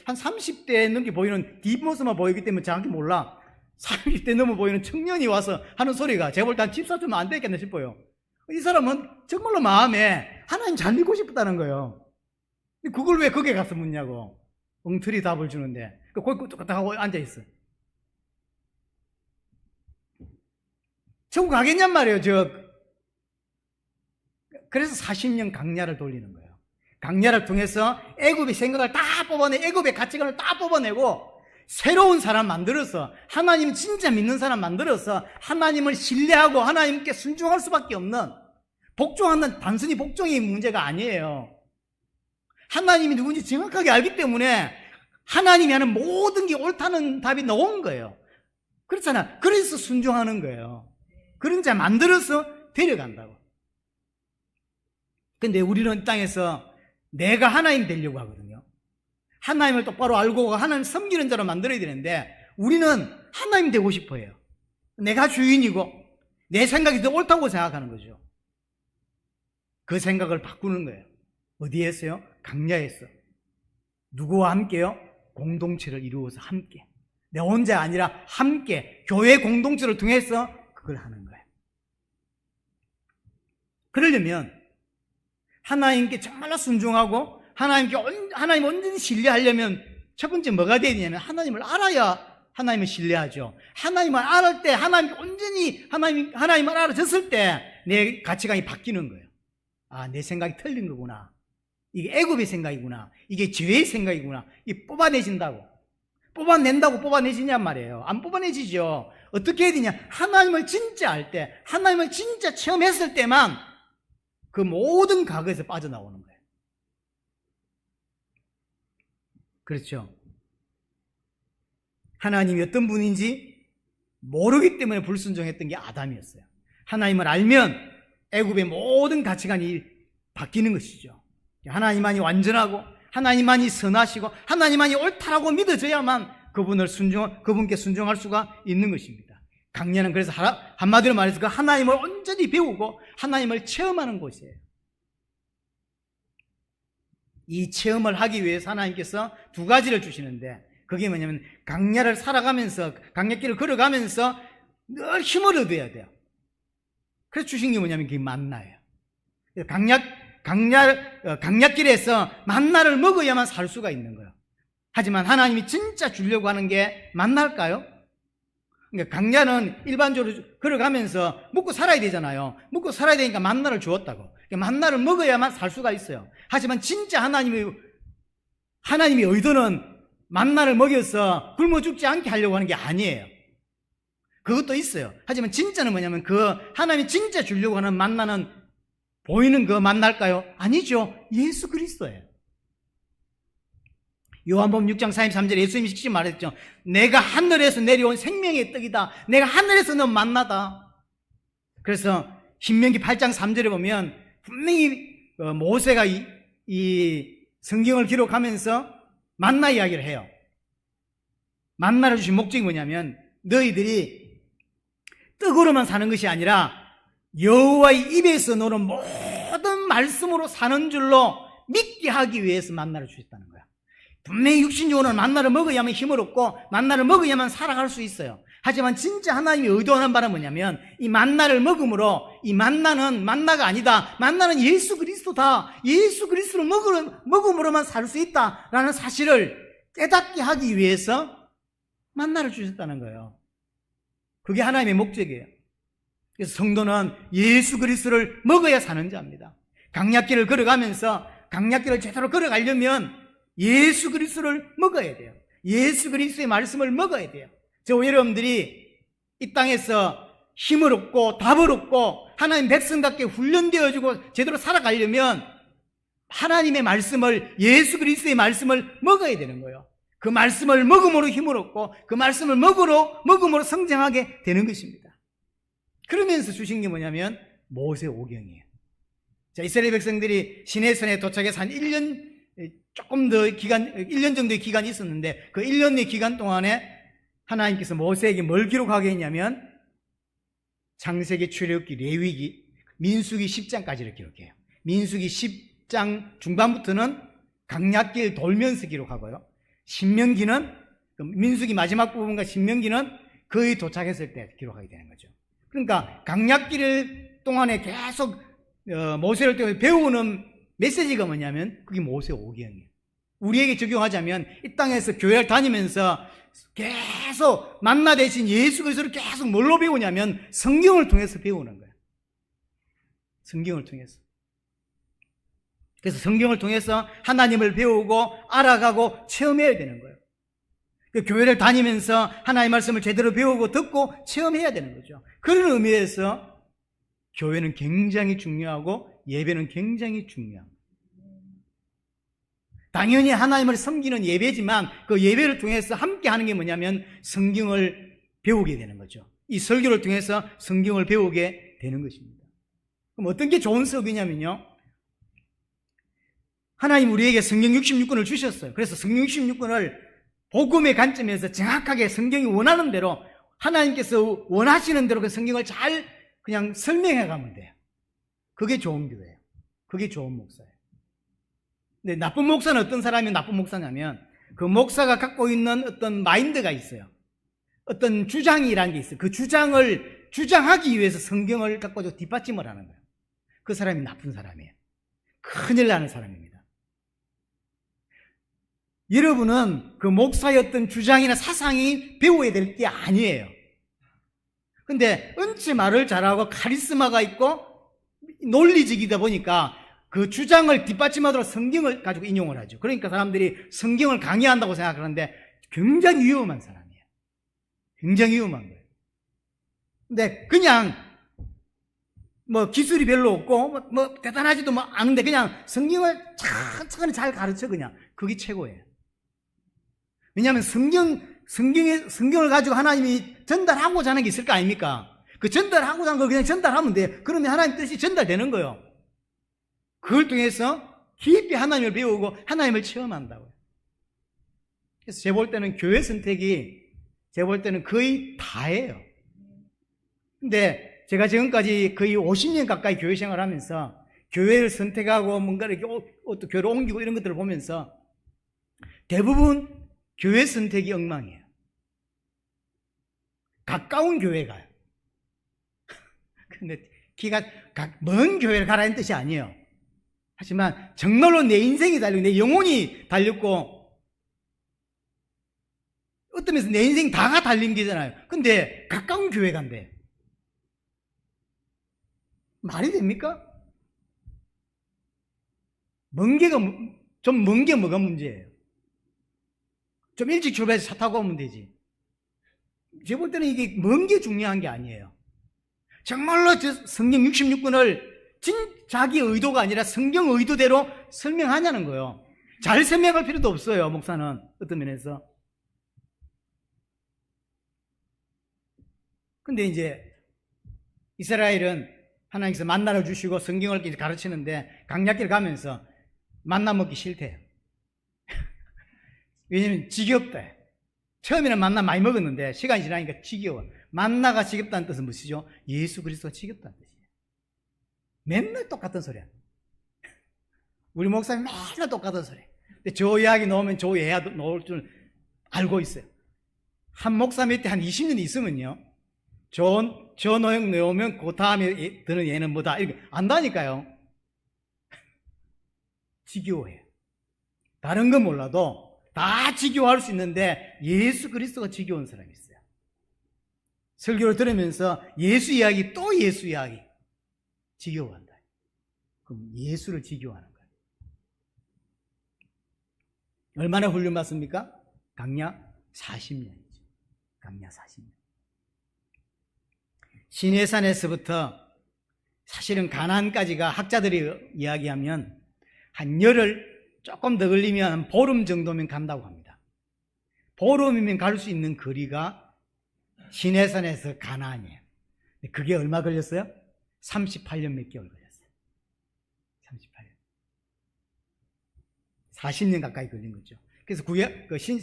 한 30대 넘게 보이는 뒷모습만 보이기 때문에 정확히 몰라. 30대 넘어 보이는 청년이 와서 하는 소리가 제가 볼 때 한 집사 주면 안 되겠네 싶어요. 이 사람은 정말로 마음에 하나님 잘 믿고 싶다는 거예요. 그걸 왜 거기에 가서 묻냐고. 엉터리 답을 주는데 거기 똑같이 하고 앉아있어. 천국 가겠냔 말이에요. 그래서 40년 강야를 돌리는 거예요. 강야를 통해서 애굽의 생각을 다 애굽의 가치관을 다 뽑아내고 새로운 사람 만들어서 하나님 진짜 믿는 사람 만들어서 하나님을 신뢰하고 하나님께 순종할 수밖에 없는, 복종하는 단순히 복종의 문제가 아니에요. 하나님이 누군지 정확하게 알기 때문에 하나님이 하는 모든 게 옳다는 답이 나온 거예요. 그렇잖아. 그래서 순종하는 거예요. 그런 자 만들어서 데려간다고. 근데 우리는 이 땅에서 내가 하나님 되려고 하거든요. 하나님을 똑바로 알고 하나님 섬기는 자로 만들어야 되는데 우리는 하나님 되고 싶어 해요. 내가 주인이고 내 생각이 더 옳다고 생각하는 거죠. 그 생각을 바꾸는 거예요. 어디에서요? 강야에서. 누구와 함께요? 공동체를 이루어서 함께. 내 혼자 아니라 함께 교회 공동체를 통해서 그걸 하는 거예요. 그러려면 하나님께 정말로 순종하고 하나님 온전히 신뢰하려면 첫 번째 뭐가 돼야 되냐면 하나님을 알아야 하나님을 신뢰하죠. 하나님을 알을 때 하나님께 온전히 하나님을 알아졌을 때 내 가치관이 바뀌는 거예요. 아, 내 생각이 틀린 거구나. 이게 애굽의 생각이구나. 이게 죄의 생각이구나. 이게 뽑아내진다고. 뽑아낸다고 뽑아내지냔 말이에요. 안 뽑아내지죠. 어떻게 해야 되냐? 하나님을 진짜 알 때, 하나님을 진짜 체험했을 때만 그 모든 과거에서 빠져나오는 거예요. 그렇죠? 하나님이 어떤 분인지 모르기 때문에 불순종했던 게 아담이었어요. 하나님을 알면 애굽의 모든 가치관이 바뀌는 것이죠. 하나님만이 완전하고 하나님만이 선하시고 하나님만이 옳다라고 믿어져야만 그분께 순종할 수가 있는 것입니다. 강야는 그래서 한마디로 말해서 그 하나님을 온전히 배우고 하나님을 체험하는 곳이에요. 이 체험을 하기 위해서 하나님께서 두 가지를 주시는데 그게 뭐냐면 강야를 살아가면서 강야길을 걸어가면서 늘 힘을 얻어야 돼요. 그래서 주신 게 뭐냐면 그게 만나예요. 강야길에서 만나를 먹어야만 살 수가 있는 거예요. 하지만 하나님이 진짜 주려고 하는 게 만날까요? 그러니까 강야는 일반적으로 걸어가면서 먹고 살아야 되잖아요. 먹고 살아야 되니까 만나를 주었다고. 그러니까 만나를 먹어야만 살 수가 있어요. 하지만 진짜 하나님의 의도는 만나를 먹여서 굶어 죽지 않게 하려고 하는 게 아니에요. 그것도 있어요. 하지만 진짜는 뭐냐면 그 하나님이 진짜 주려고 하는 만나는 보이는 그 만날까요? 아니죠. 예수 그리스도예요. 요한복음 6장 43절에 예수님이 직접 말했죠. 내가 하늘에서 내려온 생명의 떡이다. 내가 하늘에서 너 만나다. 그래서 신명기 8장 3절에 보면 분명히 모세가 이 성경을 기록하면서 만나 이야기를 해요. 만나를 주신 목적이 뭐냐면 너희들이 떡으로만 사는 것이 아니라 여호와의 입에서 노는 모든 말씀으로 사는 줄로 믿게 하기 위해서 만나를 주셨다는 거야. 분명히 육신적으로는 만나를 먹어야만 힘을 얻고 만나를 먹어야만 살아갈 수 있어요. 하지만 진짜 하나님이 의도하는 바는 뭐냐면 이 만나를 먹음으로 이 만나는 만나가 아니다. 만나는 예수 그리스도다. 예수 그리스도를 먹음으로만 살 수 있다라는 사실을 깨닫게 하기 위해서 만나를 주셨다는 거예요. 그게 하나님의 목적이에요. 그래서 성도는 예수 그리스도를 먹어야 사는 자입니다. 강약길을 걸어가면서 강약길을 제대로 걸어가려면 예수 그리스도를 먹어야 돼요. 예수 그리스도의 말씀을 먹어야 돼요. 저 여러분들이 이 땅에서 힘을 얻고 답을 얻고 하나님 백성답게 훈련되어지고 제대로 살아가려면 하나님의 말씀을 예수 그리스도의 말씀을 먹어야 되는 거예요. 그 말씀을 먹음으로 힘을 얻고 그 말씀을 먹음으로 성장하게 되는 것입니다. 그러면서 주신 게 뭐냐면 모세오경이에요. 자, 이스라엘 백성들이 시내산에 도착해서 한 1년 정도의 기간이 있었는데 그 1년의 기간 동안에 하나님께서 모세에게 뭘 기록하게 했냐면 창세기, 출애굽기, 레위기, 민수기 10장까지를 기록해요. 민수기 10장 중반부터는 강약길 돌면서 기록하고요. 신명기는 민수기 마지막 부분과 신명기는 거의 도착했을 때 기록하게 되는 거죠. 그러니까 강약길 동안에 계속 모세를 통해 배우는 메시지가 뭐냐면 그게 모세오경이에요. 우리에게 적용하자면 이 땅에서 교회를 다니면서 계속 만나 대신 예수 그리스도를 계속 뭘로 배우냐면 성경을 통해서 배우는 거예요. 성경을 통해서. 그래서 성경을 통해서 하나님을 배우고 알아가고 체험해야 되는 거예요. 그 교회를 다니면서 하나님의 말씀을 제대로 배우고 듣고 체험해야 되는 거죠. 그런 의미에서 교회는 굉장히 중요하고 예배는 굉장히 중요합니다. 당연히 하나님을 섬기는 예배지만 그 예배를 통해서 함께 하는 게 뭐냐면 성경을 배우게 되는 거죠. 이 설교를 통해서 성경을 배우게 되는 것입니다. 그럼 어떤 게 좋은 수업이냐면요, 하나님 우리에게 성경 66권을 주셨어요. 그래서 성경 66권을 복음의 관점에서 정확하게 성경이 원하는 대로, 하나님께서 원하시는 대로 그 성경을 잘 그냥 설명해 가면 돼요. 그게 좋은 교회예요. 그게 좋은 목사예요. 근데 나쁜 목사는 어떤 사람이 나쁜 목사냐면 그 목사가 갖고 있는 어떤 마인드가 있어요. 어떤 주장이라는 게 있어요. 그 주장을 주장하기 위해서 성경을 갖고 뒷받침을 하는 거예요. 그 사람이 나쁜 사람이에요. 큰일 나는 사람입니다. 여러분은 그 목사의 어떤 주장이나 사상이 배워야 될 게 아니에요. 근데 은치 말을 잘하고 카리스마가 있고 논리적이다 보니까 그 주장을 뒷받침하도록 성경을 가지고 인용을 하죠. 그러니까 사람들이 성경을 강의한다고 생각하는데 굉장히 위험한 사람이에요. 굉장히 위험한 거예요. 근데 그냥 뭐 기술이 별로 없고 뭐 대단하지도 않은데 그냥 성경을 천천히 잘 가르쳐, 그냥 그게 최고예요. 왜냐하면 성경을 가지고 하나님이 전달하고자 하는 게 있을 거 아닙니까? 그 전달하고자 하는 걸 그냥 전달하면 돼요. 그러면 하나님 뜻이 전달되는 거예요. 그걸 통해서 깊이 하나님을 배우고 하나님을 체험한다고요. 그래서 제가 볼 때는 교회 선택이 제가 볼 때는 거의 다예요. 근데 제가 지금까지 거의 50년 가까이 교회 생활을 하면서 교회를 선택하고 뭔가 이렇게 또 교회를 옮기고 이런 것들을 보면서 대부분 교회 선택이 엉망이에요. 가까운 교회 가요. 근데 먼 교회를 가라는 뜻이 아니에요. 하지만 정말로 내 인생이 달리고 내 영혼이 달렸고 어떤 면에서 내 인생 다가 달린 게잖아요. 근데 가까운 교회 간대. 말이 됩니까? 먼 게 뭐가 문제예요? 좀 일찍 출발해서 차 타고 오면 되지. 제가 볼 때는 이게 먼 게 중요한 게 아니에요. 정말로 성경 66권을 자기 의도가 아니라 성경 의도대로 설명하냐는 거예요. 잘 설명할 필요도 없어요, 목사는. 어떤 면에서. 근데 이제 이스라엘은 하나님께서 만나를 주시고 성경을 가르치는데 강약길 가면서 만나 먹기 싫대요. 왜냐면 지겹다. 처음에는 만나 많이 먹었는데 시간이 지나니까 지겨워. 만나가 지겹다는 뜻은 무엇이죠? 예수 그리스도가 지겹다는 뜻이에요. 맨날 똑같은 소리야. 우리 목사님 맨날 똑같은 소리. 근데 저 이야기 넣으면 저 애야 넣을 줄 알고 있어요. 한 목사 밑에 한 20년 있으면요, 저 노형 넣으면 그 다음에 드는 얘는 뭐다 이렇게 안다니까요. 지겨워해요. 다른 건 몰라도 다 지겨워할 수 있는데 예수 그리스도가 지겨운 사람이 있어요. 설교를 들으면서 예수 이야기 또 예수 이야기 지겨워한다. 그럼 예수를 지겨워하는 거예요. 얼마나 훈련받습니까? 강약 40년이죠. 강약 40년. 시내산에서부터 사실은 가나안까지가 학자들이 이야기하면 한 열흘 조금 더 걸리면 한 보름 정도면 간다고 합니다. 보름이면 갈 수 있는 거리가 시내산에서 가나안이에요. 그게 얼마 걸렸어요? 38년 몇 개월 걸렸어요. 40년 가까이 걸린 거죠. 그래서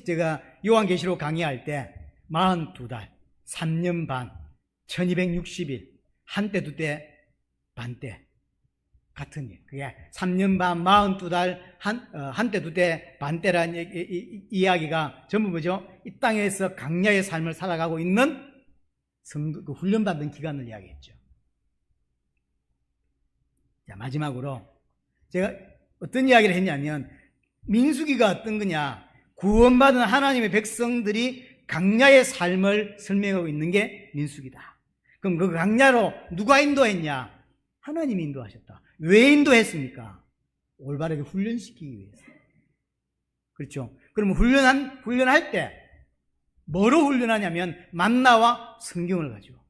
제가 요한계시록 강의할 때 42달, 3년 반, 1260일, 한때 두때 반때 같은 일. 그게 3년 반, 42달, 한때 두때 반때라는 이야기가 전부 뭐죠? 이 땅에서 강야의 삶을 살아가고 있는 그 훈련받는 기간을 이야기했죠. 자, 마지막으로 제가 어떤 이야기를 했냐면 민수기가 어떤 거냐? 구원받은 하나님의 백성들이 강야의 삶을 설명하고 있는 게 민수기다. 그럼 그 강야로 누가 인도했냐? 하나님이 인도하셨다. 왜 인도했습니까? 올바르게 훈련시키기 위해서. 그렇죠? 그러면 훈련할 때 뭐로 훈련하냐면 만나와 성경을 가지고.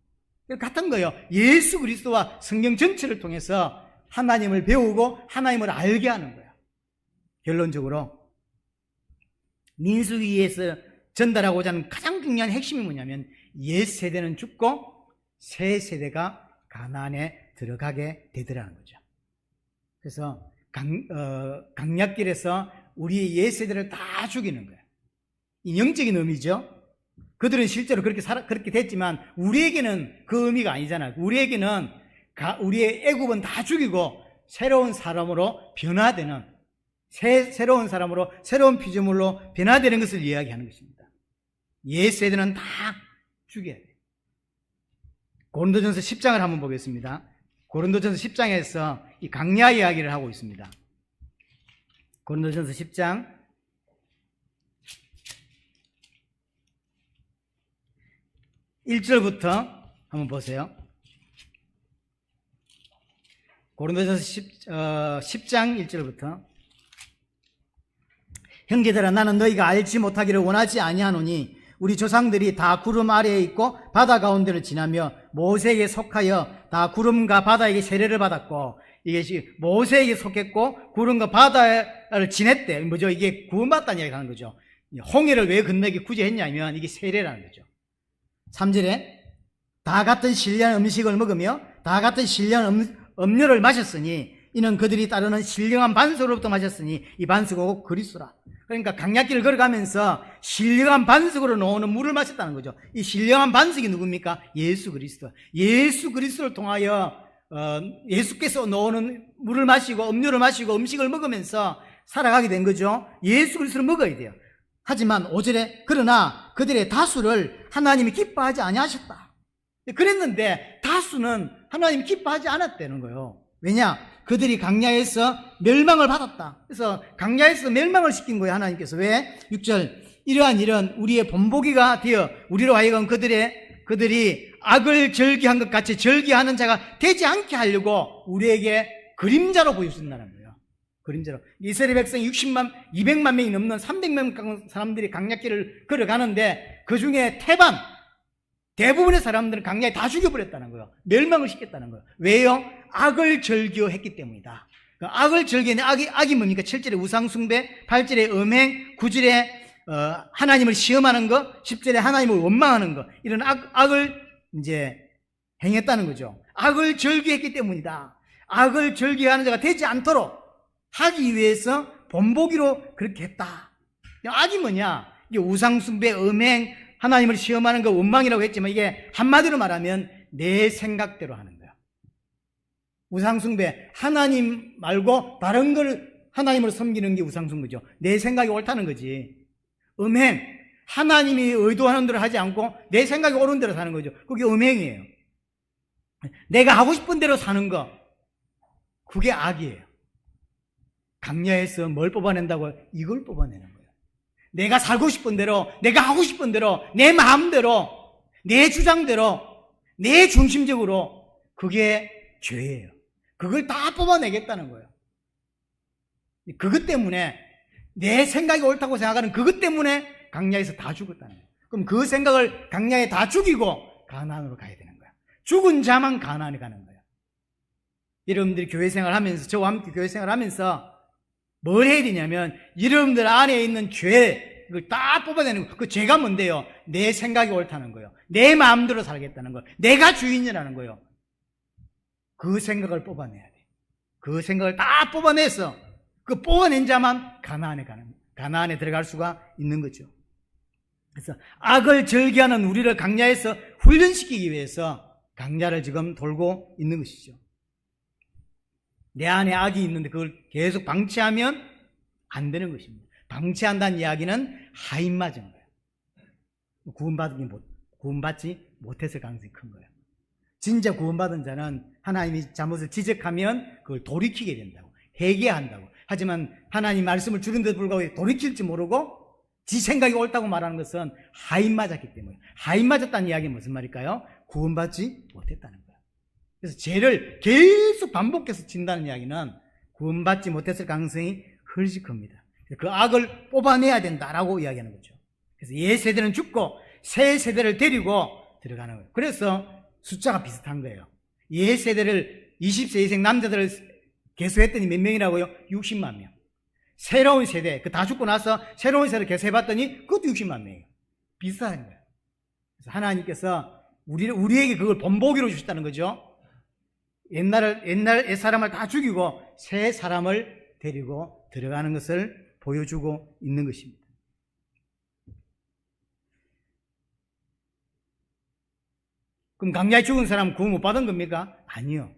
같은 거예요. 예수 그리스도와 성경 전체를 통해서 하나님을 배우고 하나님을 알게 하는 거예요. 결론적으로 민수기에서 전달하고자 하는 가장 중요한 핵심이 뭐냐면 옛 세대는 죽고 새 세대가 가나안에 들어가게 되더라는 거죠. 그래서 강약길에서 우리의 옛 세대를 다 죽이는 거예요. 이 영적인 의미죠. 그들은 실제로 그렇게 됐지만 우리에게는 그 의미가 아니잖아요. 우리에게는 우리의 애굽은 다 죽이고 새로운 사람으로 변화되는 새로운 사람으로 새로운 피조물로 변화되는 것을 이야기하는 것입니다. 옛 세대는 다 죽여야 돼요. 고린도전서 10장을 한번 보겠습니다. 고린도전서 10장에서 이 강야 이야기를 하고 있습니다. 고린도전서 10장 1절부터 한번 보세요. 고린도전서 10장 1절부터 형제들아 나는 너희가 알지 못하기를 원하지 아니하노니 우리 조상들이 다 구름 아래에 있고 바다 가운데를 지나며 모세에게 속하여 다 구름과 바다에게 세례를 받았고 이게 모세에게 속했고 구름과 바다를 지냈대. 뭐죠? 이게 구원받다는 이야기를 하는 거죠. 홍해를 왜 건너기 굳이 했냐면 이게 세례라는 거죠. 3절에 다 같은 신령한 음식을 먹으며 다 같은 신령한 음료를 마셨으니 이는 그들이 따르는 신령한 반석으로부터 마셨으니 이 반석은 그리스도라. 그러니까 강약길을 걸어가면서 신령한 반석으로 나오는 물을 마셨다는 거죠. 이 신령한 반석이 누굽니까? 예수 그리스도. 예수 그리스도를 통하여 예수께서 나오는 물을 마시고 음료를 마시고 음식을 먹으면서 살아가게 된 거죠. 예수 그리스도를 먹어야 돼요. 하지만 5절에 그러나 그들의 다수를 하나님이 기뻐하지 아니하셨다. 그랬는데 다수는 하나님이 기뻐하지 않았다는 거예요. 왜냐? 그들이 강야에서 멸망을 받았다. 그래서 강야에서 멸망을 시킨 거예요, 하나님께서. 왜? 6절 이러한 일은 우리의 본보기가 되어 우리로 하여금 그들이 악을 절기한 것 같이 절기하는 자가 되지 않게 하려고 우리에게 그림자로 보여준다는 거예요. 그림자로. 이스라엘 백성 60만, 200만 명이 넘는 300명 사람들이 강약길을 걸어가는데 그 중에 대부분의 사람들은 강야에 다 죽여버렸다는 거예요. 멸망을 시켰다는 거예요. 왜요? 악을 절기했기 때문이다. 악을 절기하는 악이 뭡니까? 7절에 우상숭배, 8절에 음행, 9절에 하나님을 시험하는 것, 10절에 하나님을 원망하는 것, 이런 악을 이제 행했다는 거죠. 악을 절기했기 때문이다. 악을 절기하는 자가 되지 않도록 하기 위해서 본보기로 그렇게 했다. 악이 뭐냐? 이게 우상숭배, 음행, 하나님을 시험하는 거 원망이라고 했지만 이게 한마디로 말하면 내 생각대로 하는 거야. 우상숭배, 하나님 말고 다른 걸 하나님을 섬기는 게 우상숭배죠. 내 생각이 옳다는 거지. 음행, 하나님이 의도하는 대로 하지 않고 내 생각이 옳은 대로 사는 거죠. 그게 음행이에요. 내가 하고 싶은 대로 사는 거, 그게 악이에요. 강야에서 뭘 뽑아낸다고? 이걸 뽑아내는 거예요. 내가 살고 싶은 대로, 내가 하고 싶은 대로, 내 마음대로, 내 주장대로, 내 중심적으로, 그게 죄예요. 그걸 다 뽑아내겠다는 거예요. 그것 때문에 내 생각이 옳다고 생각하는 그것 때문에 강야에서 다 죽었다는 거예요. 그럼 그 생각을 강야에 다 죽이고 가나안으로 가야 되는 거예요. 죽은 자만 가나안에 가는 거예요. 여러분들이 교회 생활하면서, 저와 함께 교회 생활하면서 뭘 해야 되냐면 여러분들 안에 있는 죄, 그걸 다 뽑아내는 거예요. 그 죄가 뭔데요? 내 생각이 옳다는 거예요. 내 마음대로 살겠다는 거예요. 내가 주인이라는 거예요. 그 생각을 뽑아내야 돼. 그 생각을 다 뽑아내서 그 뽑아낸 자만 가나안에 들어갈 수가 있는 거죠. 그래서 악을 절기하는 우리를 강야에서 훈련시키기 위해서 강야를 지금 돌고 있는 것이죠. 내 안에 악이 있는데 그걸 계속 방치하면 안 되는 것입니다. 방치한다는 이야기는 하인 맞은 거예요. 구원받지 못했을 가능성이 큰 거예요. 진짜 구원받은 자는 하나님이 잘못을 지적하면 그걸 돌이키게 된다고, 회개한다고. 하지만 하나님 말씀을 주는데도 불구하고 돌이킬지 모르고 지 생각이 옳다고 말하는 것은 하인 맞았기 때문에. 하인 맞았다는 이야기는 무슨 말일까요? 구원받지 못했다는 거예요. 그래서 죄를 계속 반복해서 진다는 이야기는 구원받지 못했을 가능성이 훨씬 큽니다. 그 악을 뽑아내야 된다라고 이야기하는 거죠. 그래서 옛 세대는 죽고 새 세대를 데리고 들어가는 거예요. 그래서 숫자가 비슷한 거예요. 옛 세대를 20세 이상 남자들을 개수했더니 몇 명이라고요? 60만 명. 새로운 세대, 그 다 죽고 나서 새로운 세대를 개수해봤더니 그것도 60만 명이에요. 비슷한 거예요. 그래서 하나님께서 우리에게 그걸 본보기로 주셨다는 거죠. 옛날 옛사람을 다 죽이고 새 사람을 데리고 들어가는 것을 보여주고 있는 것입니다. 그럼 강야에 죽은 사람은 구원 못 받은 겁니까? 아니요.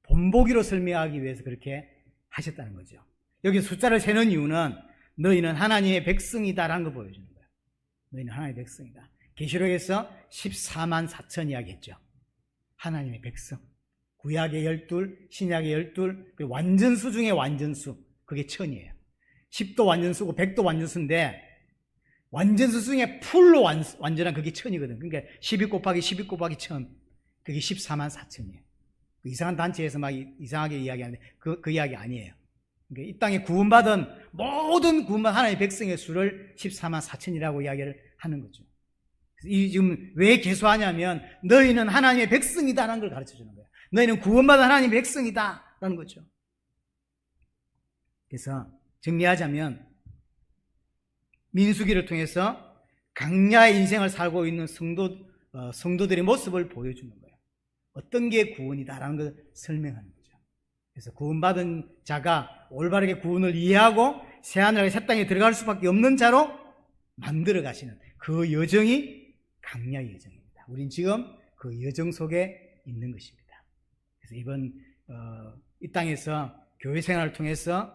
본보기로 설명하기 위해서 그렇게 하셨다는 거죠. 여기 숫자를 세는 이유는 너희는 하나님의 백성이다라는 걸 보여주는 거예요. 너희는 하나님의 백성이다. 계시록에서 14만 4천 이야기했죠. 하나님의 백성. 구약의 12, 신약의 12, 그리고 완전수 중에 완전수. 그게 1000이에요. 10도 완전수고 100도 완전수인데 완전수 중에 풀로 완전한 그게 1000이거든. 그러니까 12 곱하기 12 곱하기 1000. 그게 14만 4천이에요. 이상한 단체에서 막 이상하게 이야기하는데 그 이야기 아니에요. 그러니까 이 땅에 구원받은 모든 구원받은 하나님의 백성의 수를 14만 4천이라고 이야기를 하는 거죠. 지금 왜 개수하냐면 너희는 하나님의 백성이다라는 걸 가르쳐 주는 거예요. 너희는 구원받은 하나님의 백성이다라는 거죠. 그래서 정리하자면 민수기를 통해서 강야의 인생을 살고 있는 성도들의 모습을 보여주는 거예요. 어떤 게 구원이다라는 걸 설명하는 거죠. 그래서 구원받은 자가 올바르게 구원을 이해하고 새하늘과 새 땅에 들어갈 수밖에 없는 자로 만들어 가시는 그 여정이 강야의 여정입니다. 우린 지금 그 여정 속에 있는 것입니다. 그래서 이번 이 땅에서 교회 생활을 통해서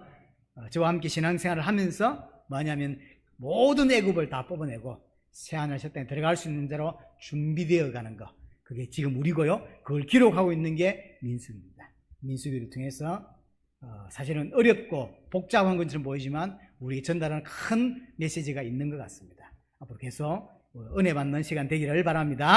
저와 함께 신앙생활을 하면서 뭐냐면 모든 애굽을 다 뽑아내고 새하늘 새 땅에 들어갈 수 있는 자로 준비되어 가는 것, 그게 지금 우리고요. 그걸 기록하고 있는 게 민수기입니다. 민수기를 통해서 사실은 어렵고 복잡한 것처럼 보이지만 우리에게 전달하는 큰 메시지가 있는 것 같습니다. 앞으로 계속 은혜 받는 시간 되기를 바랍니다.